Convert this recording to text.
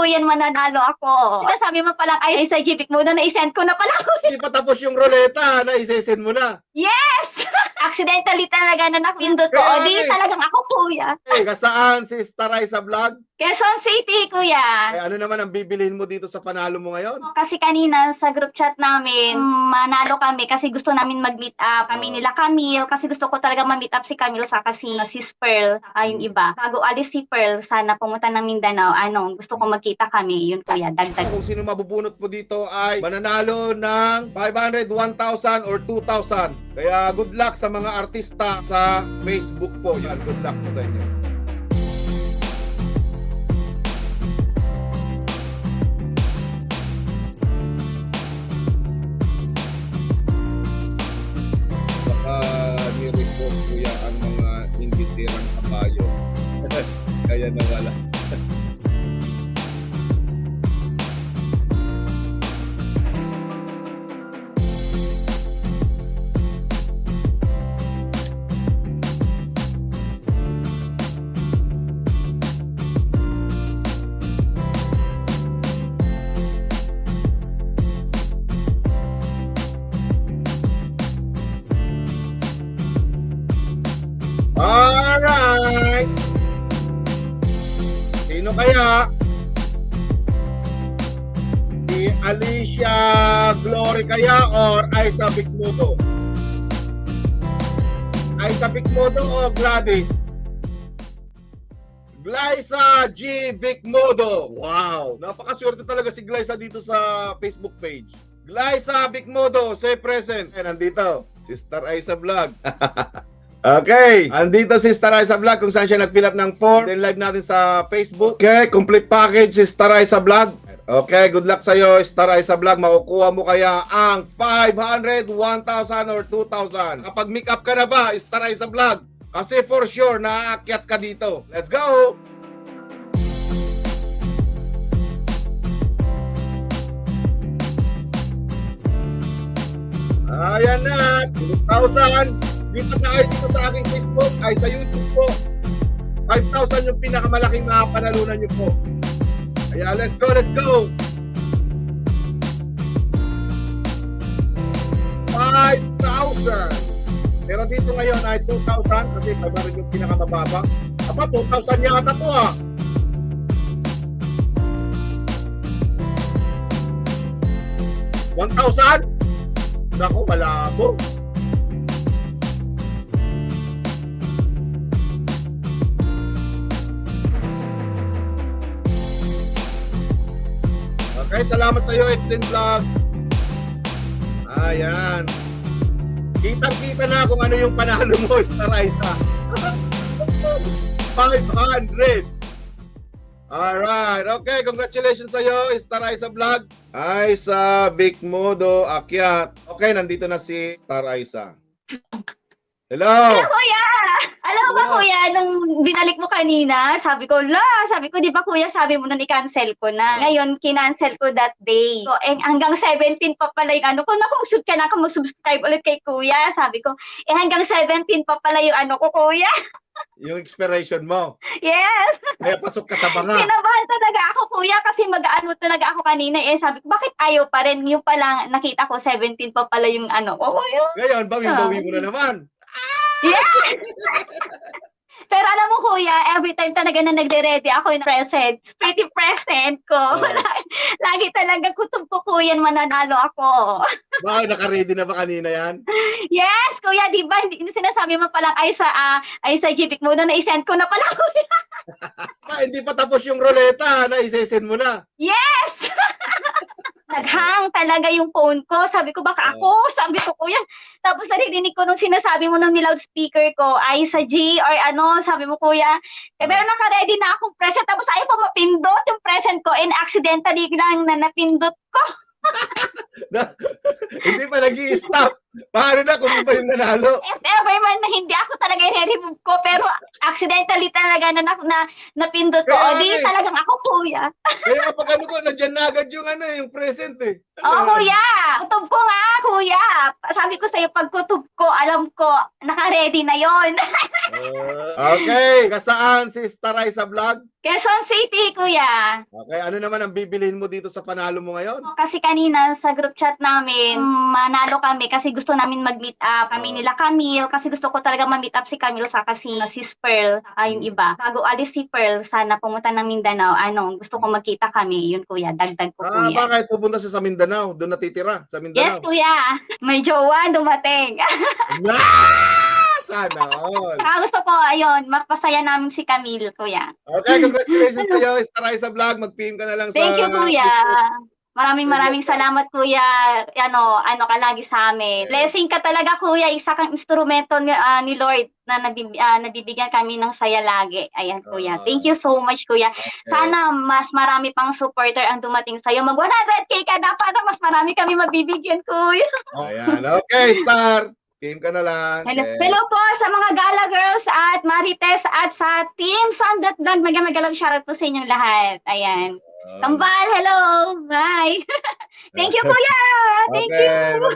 yan, mananalo ako. Sinasabi mo palang ay sa GBIC mo na na-send ko na pala. Hindi pa tapos yung ruleta na isesend mo na. Yes! Accidentally talaga na napindot ko. Kaya Di nga eh. talagang ako, kuya. Hey, kasaan si Staray sa vlog? Quezon City, kuya. Eh, ano naman ang bibilhin mo dito sa panalo mo ngayon? Kasi kanina sa group chat namin, manalo kami kasi gusto namin mag-meet up. Kami nila Camille, kasi gusto ko talaga ma-meet up si Camille sa kasi si Pearl, saka yung iba. Bago alis si Pearl, sana pumunta ng Mindanao. Gusto ko magkita kami. Yun, kuya, dagdag. Kung sino mabubunot mo dito ay mananalo ng 500, 1,000 or 2,000. Kaya good luck sa mga artista sa Facebook po. Yan, good luck po sa inyo. Baka ni-report kuya ang mga imbitirang kabayo. Kaya nawala. Alright! Sino kaya? Si Alicia Glory kaya or Aiza Bigmudo? Aiza Bigmudo o Gladys? Glyza G. Bigmudo. Wow! Napakaswerte talaga si Glyza dito sa Facebook page. Glyza Bigmudo, say present. Eh, nandito, Sister Aiza Vlog. Okay, andito si Staray sa vlog kung saan siya nag-fill up ng form. Then live natin sa Facebook. Okay, complete package si Staray sa vlog. Okay, good luck sa'yo, Staray sa vlog. Makukuha mo kaya ang 500, 1,000 or 2,000. Kapag make up ka na ba, Staray sa vlog? Kasi for sure, naaakyat ka dito. Let's go! Ayan na, 2,000. Dito na kayo dito sa aking Facebook, ay sa YouTube po. 5,000 yung pinakamalaking makapanalunan nyo po. Kaya let's go, let's go! 5,000! Pero dito ngayon ay 2,000 kasi 500 yung pinakamababa. Aba, 2,000 yata to ah! $1,000? Naku, malabo. Okay, salamat sa iyo, Edlin Vlog. Ayan. Kitang-kita na kung ano yung panalo mo, Star Aiza. 500. Alright. Okay, congratulations sa iyo, Star Aiza Vlog. Aiza Bigmudo Akyat. Okay, nandito na si Star Aiza. Hello! Hello, kuya! Alam mo ba, kuya, nung binalik mo kanina, sabi ko, di ba, kuya, sabi mo na i-cancel ko na. Ngayon, kinancel ko that day. So, hanggang 17 pa pala yung ano ko. Naku, ka na ako mag-subscribe ulit kay kuya. Sabi ko, hanggang 17 pa pala yung ano ko, kuya. Yung expiration mo. Yes! Kaya pasok ka sa banga. Kinabahan talaga ako, kuya, kasi mag-ano talaga ako kanina. Sabi ko, bakit ayaw pa rin? Yung pala, nakita ko, 17 pa pala yung ano ko. Ngayon, bawi-bawi mo na naman. Yes! Pero alam mo, kuya, every time talaga na nagre-ready ako yung present, pretty present ko. Lagi talaga kutob ko, kuya, mananalo ako. Bakit naka-ready na ba kanina yan? Yes, kuya, di ba? Sinasabi mo palang ay sa GBIC mo na i-send ko na pala, kuya. Hindi pa tapos yung ruleta na isesend mo na. Yes! Naghang talaga yung phone ko. Sabi ko, baka ako? Sabi ko, kuya. Tapos narinig ko nung sinasabi mo nung niloudspeaker ko, ay sa G or ano, sabi mo, kuya. Pero naka-ready na akong present. Tapos ayaw pa mapindot yung present ko and accidentally lang na napindot ko. Hindi pa nag-i-stop. Paano na kung iba yung nanalo? If ever man na hindi ako talaga i-remove ko, pero accidentally talaga na napindot ko. O di talagang ako, kuya. Kaya kapag ano ko, nandyan na agad yung ano, yung present eh. Oo, kuya. Kutob ko nga, kuya. Sabi ko sa'yo, pag kutob ko, alam ko, naka-ready na yon. Okay, kasaan si Staray sa vlog? Quezon City, kuya. Okay, ano naman ang bibilihin mo dito sa panalo mo ngayon? Kasi kanina sa group chat namin, manalo kami kasi gusto namin mag-meet up. Kami nila Camille, kasi gusto ko talaga ma-meet up si Camille sa kasi si Pearl, saka yung iba. Bago alis si Pearl, sana pumunta ng Mindanao. Gusto ko magkita kami. Yun, kuya. Dagdag ko, kuya. Bakit pupunta siya sa Mindanao? Doon natitira, sa Yes, Mindanao. kuya. May jowa dumating. Sana all. Saka gusto ko, ayun, magpasaya namin si Camille, kuya. Okay, congratulations sa iyo, Star Isa Vlog. Mag-PM ka na lang sa Thank you, kuya. Facebook. Maraming salamat, kuya. Ano ka lagi sa amin. Blessing ka talaga, kuya. Isa kang instrumento ni Lord na nabibigyan kami ng saya lagi. Ayan, kuya. Thank you so much, kuya. Sana mas marami pang supporter ang dumating sa'yo. Mag 100K ka na para mas marami kami mabibigyan, kuya. Ayan, okay, Star. PM ka na lang. Hello po sa mga Gala Girls at Marites at sa Team Sandat Vlog. Magalang shoutout po sa inyong lahat. Ayan. Kambal, hello. Bye. Thank you, kuya. Thank you.